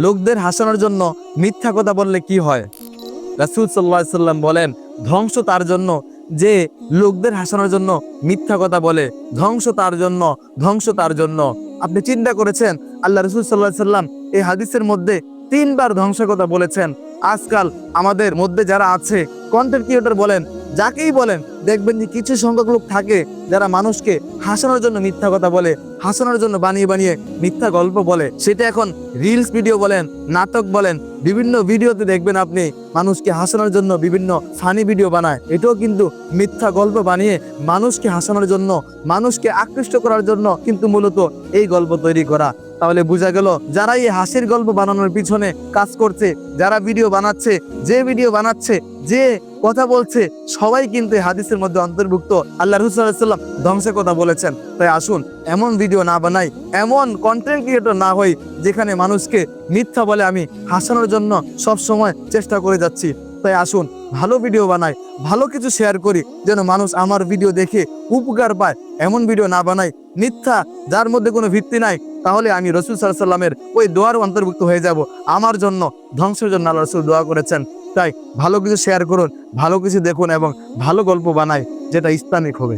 লোকদের হাসানোর জন্য মিথ্যা কথা বললে কি হয়? রাসূল সাল্লাল্লাহু আলাইহি সাল্লাম বলেন, ধ্বংস তার জন্য যে লোকদের হাসানোর জন্য মিথ্যা কথা বলে। ধ্বংস তার জন্য, ধ্বংস তার জন্য। আপনি চিন্তা করেছেন আল্লাহ রাসূল সাল্লাল্লাহু আলাইহি সাল্লাম এই হাদিসের মধ্যে 3বার ধ্বংসের কথা বলেছেন। আজকাল আমাদের মধ্যে যারা আছে, কন্টেন্ট ক্রিয়েটর বলেন, যাকেই বলেন, দেখবেন যে কিছু সংখ্যক লোক থাকে যারা মানুষকে হাসানোর জন্য মিথ্যা কথা বলে, হাসানোর জন্য বানিয়ে বানিয়ে মিথ্যা গল্প বলে। সেটা এখন রিলস ভিডিও বলেন, নাটক বলেন, বিভিন্ন ভিডিওতে দেখবেন আপনি মানুষকে হাসানোর জন্য বিভিন্ন ফানি ভিডিও বানায়। এটাও কিন্তু মিথ্যা গল্প বানিয়ে মানুষকে হাসানোর জন্য, মানুষকে আকৃষ্ট করার জন্য কিন্তু মূলত এই গল্প তৈরি করা। তাহলে বোঝা গেল যারা এই হাসির গল্প বানানোর পিছনে কাজ করছে, যারা ভিডিও বানাচ্ছে, যে ভিডিও বানাচ্ছে, যে কথা বলছে, সবাই কিন্তু এই হাদিসের মধ্যে অন্তর্ভুক্ত। আল্লাহ রাসূল সাল্লাল্লাহু আলাইহি ওয়াসাল্লাম ধ্বংসের কথা বলেছেন। তাই আসুন এমন ভিডিও না বানাই, এমন কন্টেন্ট ক্রিয়েটর না হই যেখানে মানুষকে মিথ্যা বলে আমি হাসানোর জন্য সব সময় চেষ্টা করে যাচ্ছি। তাই আসুন ভালো ভিডিও বানাই, ভালো কিছু শেয়ার করি, যেন মানুষ আমার ভিডিও দেখে উপকার পায়। এমন ভিডিও না বানাই মিথ্যা, যার মধ্যে কোনো ভিত্তি নাই, তাহলে আমি রাসূল সাল্লাল্লাহু আলাইহি ওয়াসাল্লামের ওই দোয়ার অন্তর্ভুক্ত হয়ে যাব। আমার জন্য ধ্বংসের জন্য আল্লাহ রাসূল দোয়া করেছেন। তাই ভালো কিছু শেয়ার করুন, ভালো কিছু দেখুন এবং ভালো গল্প বানাই যেটা ইসলামিক হবে।